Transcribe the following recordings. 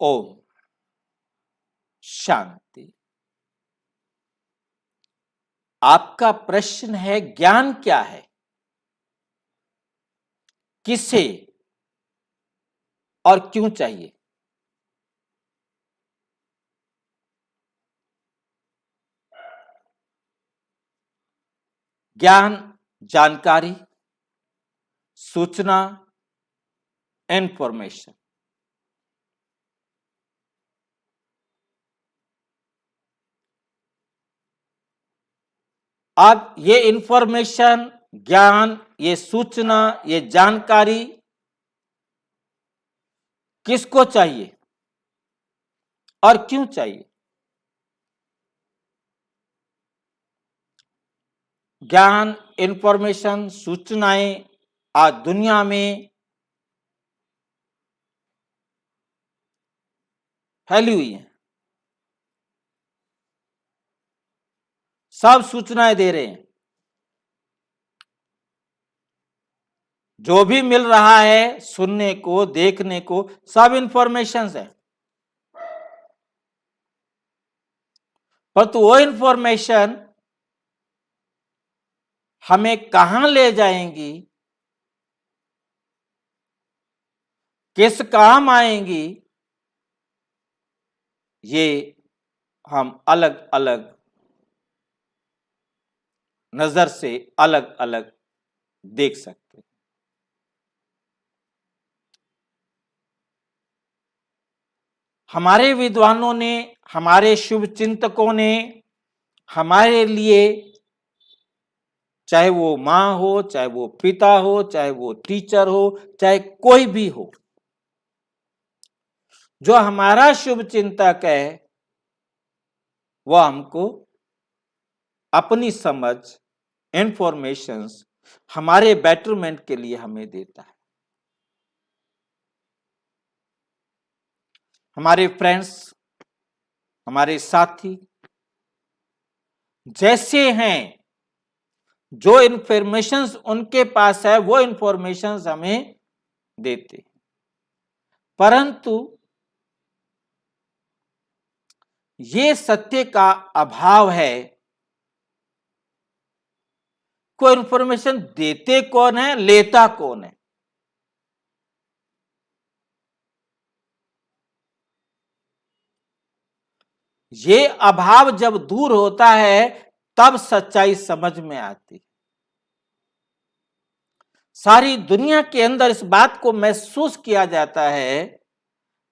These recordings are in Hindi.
ओम शांति। आपका प्रश्न है ज्ञान क्या है, किसे और क्यों चाहिए। ज्ञान जानकारी, सूचना, इंफॉर्मेशन। अब ये इंफॉर्मेशन, ज्ञान, ये सूचना, ये जानकारी किसको चाहिए और क्यों चाहिए। ज्ञान, इंफॉर्मेशन, सूचनाएं आज दुनिया में फैली हुई हैं। सब सूचनाएं दे रहे हैं। जो भी मिल रहा है सुनने को, देखने को, सब इंफॉर्मेशंस है। परंतु वो इंफॉर्मेशन हमें कहां ले जाएंगी, किस काम आएंगी, ये हम अलग अलग नजर से अलग अलग देख सकते हैं। हमारे विद्वानों ने, हमारे शुभ चिंतकों ने हमारे लिए, चाहे वो मां हो, चाहे वो पिता हो, चाहे वो टीचर हो, चाहे कोई भी हो, जो हमारा शुभ चिंतक है वह हमको अपनी समझ, इंफॉर्मेशंस हमारे बेटरमेंट के लिए हमें देता है। हमारे फ्रेंड्स, हमारे साथी जैसे हैं, जो इंफॉर्मेशंस उनके पास है वो इंफॉर्मेशंस हमें देते हैं। परंतु ये सत्य का अभाव है। कोई इंफॉर्मेशन देते कौन है, लेता कौन है। ये अभाव जब दूर होता है तब सच्चाई समझ में आती। सारी दुनिया के अंदर इस बात को महसूस किया जाता है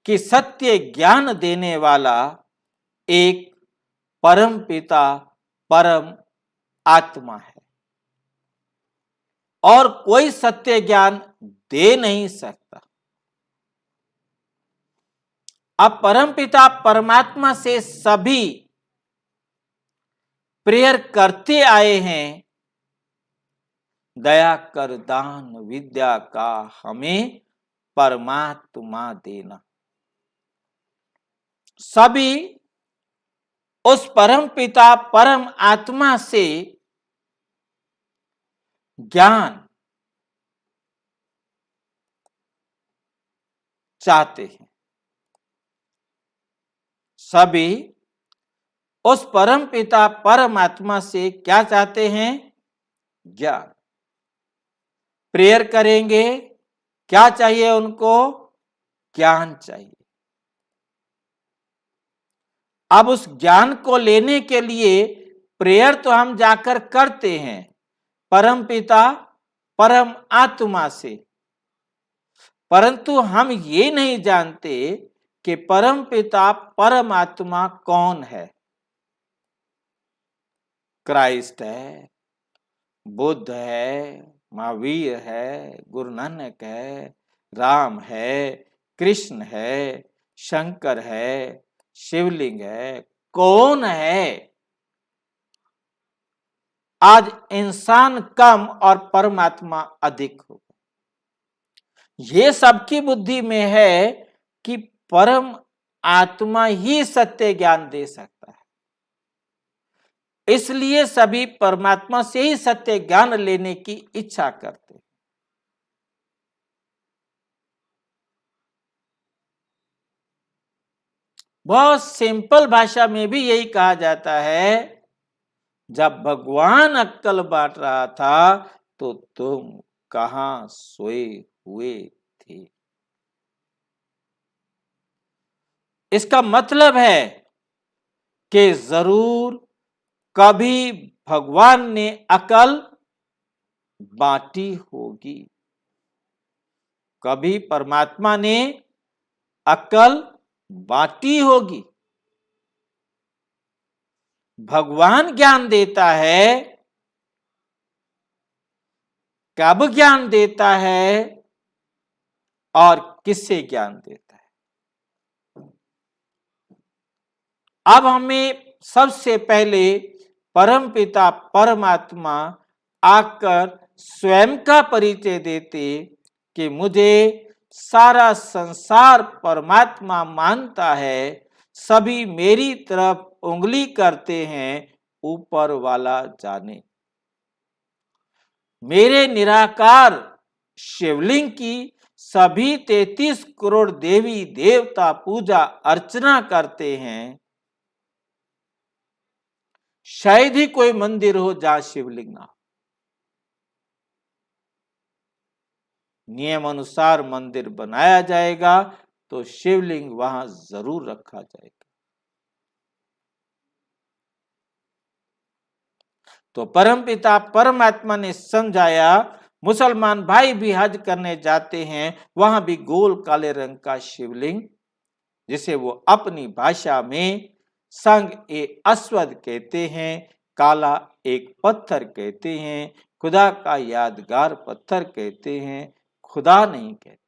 कि सत्य ज्ञान देने वाला एक परम पिता, परम आत्मा है और कोई सत्य ज्ञान दे नहीं सकता। अब परम पिता परमात्मा से सभी प्रेयर करते आए हैं, दया कर दान विद्या का हमें परमात्मा देना। सभी उस परम पिता, परम आत्मा से ज्ञान चाहते हैं। सभी उस परम पिता, परम आत्मा से क्या चाहते हैं? ज्ञान। प्रेयर करेंगे, क्या चाहिए उनको? ज्ञान चाहिए। अब उस ज्ञान को लेने के लिए प्रेयर तो हम जाकर करते हैं परम पिता, परम आत्मा से, परंतु हम ये नहीं जानते कि परम पिता, परम आत्मा कौन है। क्राइस्ट है, बुद्ध है, महावीर है, गुरु नानक है, राम है, कृष्ण है, शंकर है, शिवलिंग है, कौन है? आज इंसान कम और परमात्मा अधिक हो। ये सबकी बुद्धि में है कि परम आत्मा ही सत्य ज्ञान दे सकता है, इसलिए सभी परमात्मा से ही सत्य ज्ञान लेने की इच्छा करते हैं। बहुत सिंपल भाषा में भी यही कहा जाता है, जब भगवान अक्कल बांट रहा था तो तुम कहां सोए हुए थे। इसका मतलब है कि जरूर कभी भगवान ने अकल बांटी होगी, कभी परमात्मा ने अकल बांटी होगी। भगवान ज्ञान देता है, कब ज्ञान देता है और किससे ज्ञान देता है। अब हमें सबसे पहले परमपिता परमात्मा आकर स्वयं का परिचय देते कि मुझे सारा संसार परमात्मा मानता है, सभी मेरी तरफ उंगली करते हैं, ऊपर वाला जाने। मेरे निराकार शिवलिंग की सभी 33 करोड़ देवी देवता पूजा अर्चना करते हैं। शायद ही कोई मंदिर हो जहां शिवलिंग ना हो। नियम अनुसार मंदिर बनाया जाएगा तो शिवलिंग वहां जरूर रखा जाएगा। तो परमपिता परमात्मा ने समझाया, मुसलमान भाई भी हज करने जाते हैं, वहां भी गोल काले रंग का शिवलिंग, जिसे वो अपनी भाषा में संग ए अस्वद कहते हैं, काला एक पत्थर कहते हैं, खुदा का यादगार पत्थर कहते हैं, खुदा नहीं कहते।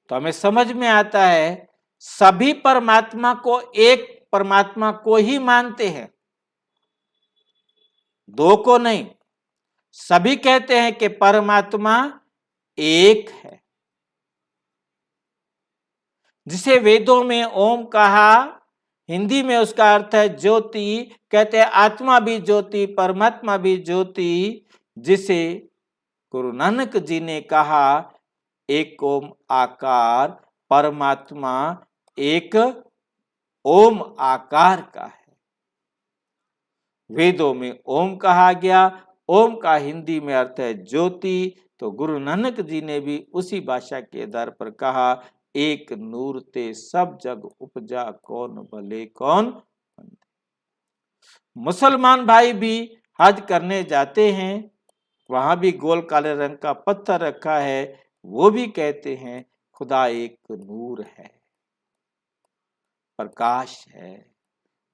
तो हमें समझ में आता है, सभी परमात्मा को एक परमात्मा को ही मानते हैं, दो को नहीं। सभी कहते हैं कि परमात्मा एक है, जिसे वेदों में ओम कहा, हिंदी में उसका अर्थ है ज्योति। कहते हैं आत्मा भी ज्योति, परमात्मा भी ज्योति, जिसे गुरु नानक जी ने कहा एक ओम आकार, परमात्मा एक ओम आकार का है। वेदों में ओम कहा गया, ओम का हिंदी में अर्थ है ज्योति। तो गुरु नानक जी ने भी उसी भाषा के आधार पर कहा, एक नूर ते सब जग उपजा, कौन भले कौन मंदे। मुसलमान भाई भी हज करने जाते हैं, वहां भी गोल काले रंग का पत्थर रखा है, वो भी कहते हैं खुदा एक नूर है, प्रकाश है।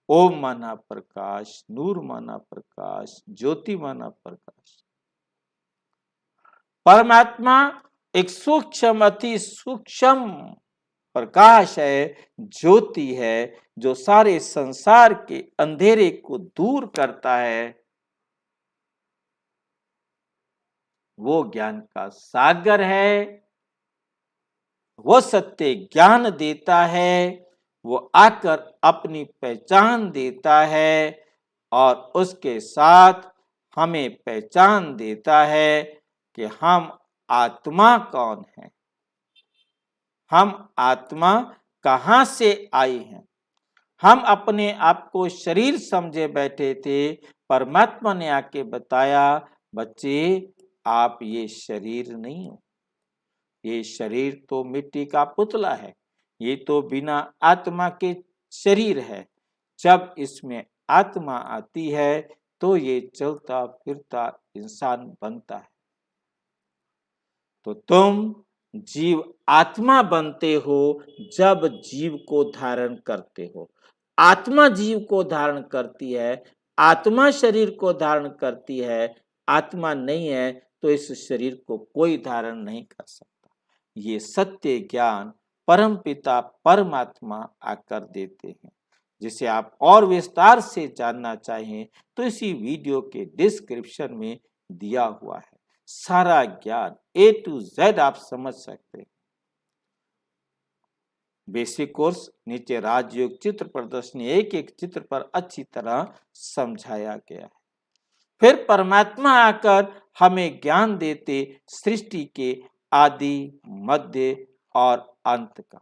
ओम माना प्रकाश, नूर माना प्रकाश, ज्योति माना प्रकाश। परमात्मा एक सूक्ष्म, अति सूक्ष्म प्रकाश है, ज्योति है, जो सारे संसार के अंधेरे को दूर करता है। वो ज्ञान का सागर है, वो सत्य ज्ञान देता है, वो आकर अपनी पहचान देता है और उसके साथ हमें पहचान देता है कि हम आत्मा कौन है, हम आत्मा कहां से आई हैं। हम अपने आप को शरीर समझे बैठे थे, परमात्मा ने आके बताया, बच्चे आप ये शरीर नहीं हो, ये शरीर तो मिट्टी का पुतला है, ये तो बिना आत्मा के शरीर है। जब इसमें आत्मा आती है तो ये चलता फिरता इंसान बनता है। तो तुम जीव आत्मा बनते हो जब जीव को धारण करते हो। आत्मा जीव को धारण करती है, आत्मा शरीर को धारण करती है। आत्मा नहीं है तो इस शरीर को कोई धारण नहीं कर सकता। ये सत्य ज्ञान परम पिता परमात्मा आकर देते हैं। जिसे आप और विस्तार से जानना चाहें तो इसी वीडियो के डिस्क्रिप्शन में दिया हुआ है। सारा ज्ञान A to Z आप समझ सकते हैं। बेसिक कोर्स, नीचे राजयोग चित्र प्रदर्शनी, एक एक चित्र पर अच्छी तरह समझाया गया है। फिर परमात्मा आकर हमें ज्ञान देते सृष्टि के आदि, मध्य और अंत का,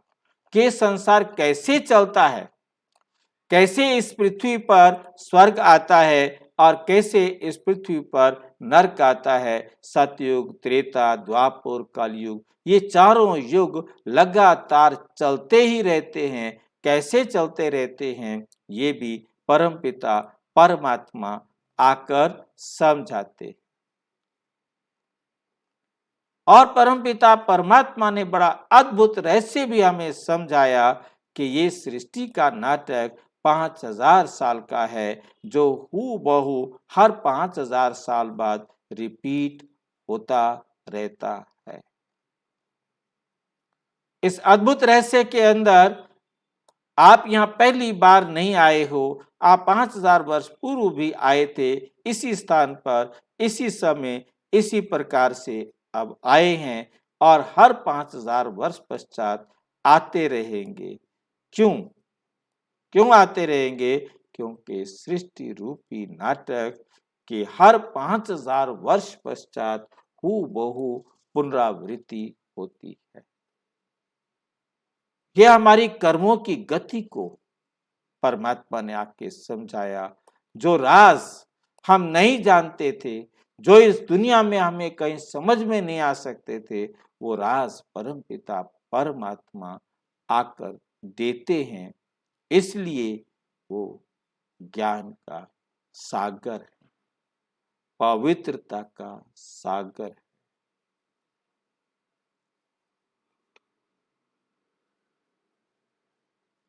कि संसार कैसे चलता है, कैसे इस पृथ्वी पर स्वर्ग आता है और कैसे इस पृथ्वी पर नरक आता है। सतयुग, त्रेता, द्वापर, कलयुग, ये चारों युग लगातार चलते ही रहते हैं। कैसे चलते रहते हैं ये भी परमपिता परमात्मा आकर समझाते। और परमपिता परमात्मा ने बड़ा अद्भुत रहस्य भी हमें समझाया कि ये सृष्टि का नाटक 5000 साल का है, जो हूबहू हर 5000 साल बाद रिपीट होता रहता है। इस अद्भुत रहस्य के अंदर आप यहाँ पहली बार नहीं आए हो, आप 5000 वर्ष पूर्व भी आए थे, इसी स्थान पर, इसी समय, इसी प्रकार से अब आए हैं और हर 5000 वर्ष पश्चात आते रहेंगे। क्यों? क्यों आते रहेंगे? क्योंकि सृष्टि रूपी नाटक के हर 5000 वर्ष पश्चात हूबहू पुनरावृत्ति होती है। यह हमारी कर्मों की गति को परमात्मा ने आके समझाया। जो राज हम नहीं जानते थे, जो इस दुनिया में हमें कहीं समझ में नहीं आ सकते थे, वो राज परमपिता परमात्मा आकर देते हैं। इसलिए वो ज्ञान का सागर है, पवित्रता का सागर है।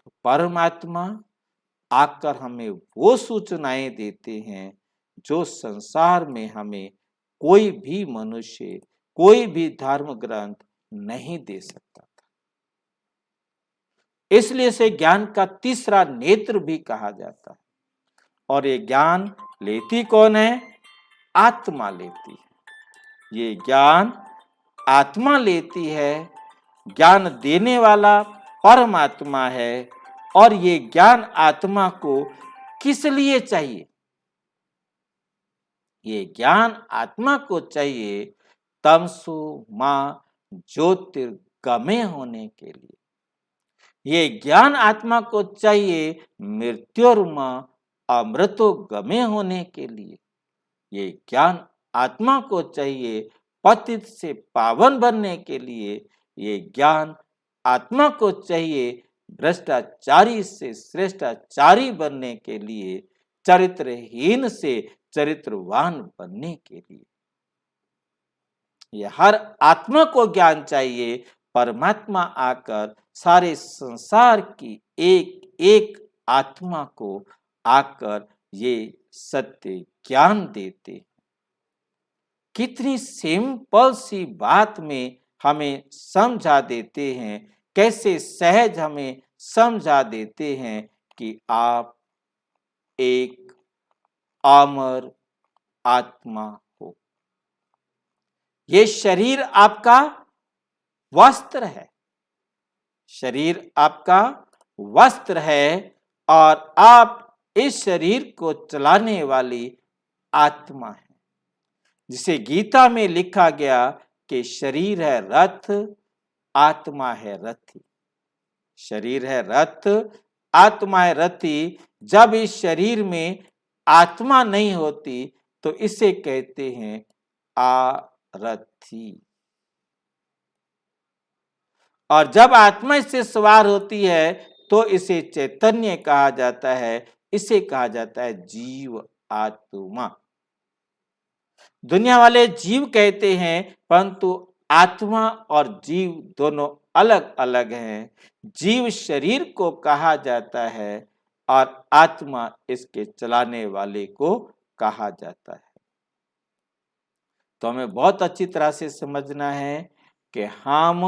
तो परमात्मा आकर हमें वो सूचनाएं देते हैं जो संसार में हमें कोई भी मनुष्य, कोई भी धर्म ग्रंथ नहीं दे सकता था। इसलिए इसे ज्ञान का तीसरा नेत्र भी कहा जाता है। और ये ज्ञान लेती कौन है? आत्मा लेती है। ये ज्ञान आत्मा लेती है। ज्ञान देने वाला परमात्मा है। और ये ज्ञान आत्मा को किस लिए चाहिए? ये ज्ञान आत्मा को चाहिए तमसु मां ज्योतिर्गमय होने के लिए। ये ज्ञान आत्मा को चाहिए मृत्योर्मा अमृतोगमय होने के लिए। ये ज्ञान आत्मा को चाहिए पतित से पावन बनने के लिए। ये ज्ञान आत्मा को चाहिए भ्रष्टाचारी से श्रेष्ठाचारी बनने के लिए, चरित्रहीन से चरित्रवान बनने के लिए। यह हर आत्मा को ज्ञान चाहिए। परमात्मा आकर सारे संसार की एक एक आत्मा को आकर ये सत्य ज्ञान देते। कितनी सिंपल सी बात में हमें समझा देते हैं, कैसे सहज हमें समझा देते हैं कि आप एक अमर आत्मा हो। ये शरीर आपका वस्त्र है, शरीर आपका वस्त्र है और आप इस शरीर को चलाने वाली आत्मा है। जिसे गीता में लिखा गया कि शरीर है रथ, आत्मा है रथी। शरीर है रथ, आत्मा है रथी। जब इस शरीर में आत्मा नहीं होती तो इसे कहते हैं आरथी। और जब आत्मा इससे सवार होती है तो इसे चैतन्य कहा जाता है, इसे कहा जाता है जीव आत्मा। दुनिया वाले जीव कहते हैं, परंतु आत्मा और जीव दोनों अलग अलग हैं। जीव शरीर को कहा जाता है और आत्मा इसके चलाने वाले को कहा जाता है। तो हमें बहुत अच्छी तरह से समझना है कि हम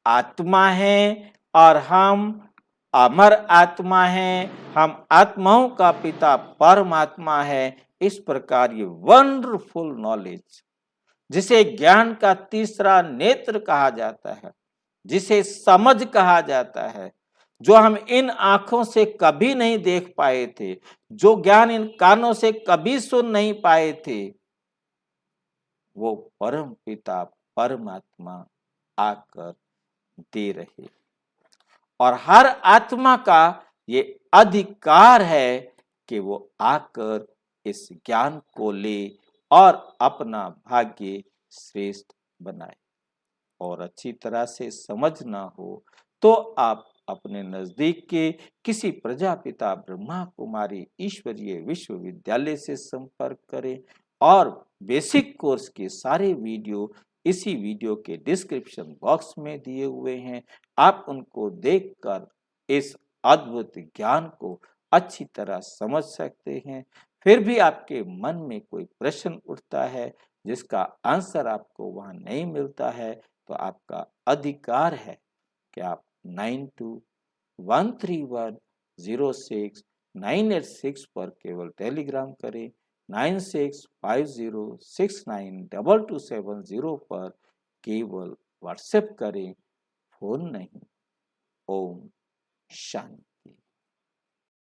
आत्मा हैं और हम अमर आत्मा हैं। हम आत्माओं का पिता परमात्मा है। इस प्रकार ये वंडरफुल नॉलेज, जिसे ज्ञान का तीसरा नेत्र कहा जाता है, जिसे समझ कहा जाता है, जो हम इन आंखों से कभी नहीं देख पाए थे, जो ज्ञान इन कानों से कभी सुन नहीं पाए थे, वो परम पिता परमात्मा आकर दे रहे। और हर आत्मा का ये अधिकार है कि वो आकर इस ज्ञान को ले और अपना भाग्य श्रेष्ठ बनाए। और अच्छी तरह से समझना हो तो आप अपने नजदीक के किसी प्रजापिता ब्रह्मा कुमारी ईश्वरीय विश्वविद्यालय से संपर्क करें और बेसिक कोर्स के सारे वीडियो इसी वीडियो के डिस्क्रिप्शन बॉक्स में दिए हुए हैं। आप उनको देखकर इस अद्भुत ज्ञान को अच्छी तरह समझ सकते हैं। फिर भी आपके मन में कोई प्रश्न उठता है जिसका आंसर आपको वहां नहीं मिलता है, तो आपका अधिकार है कि आप 9213106986 पर केवल टेलीग्राम करें, 9650692270 पर केवल व्हाट्सएप करें, फोन नहीं। ओम शांति।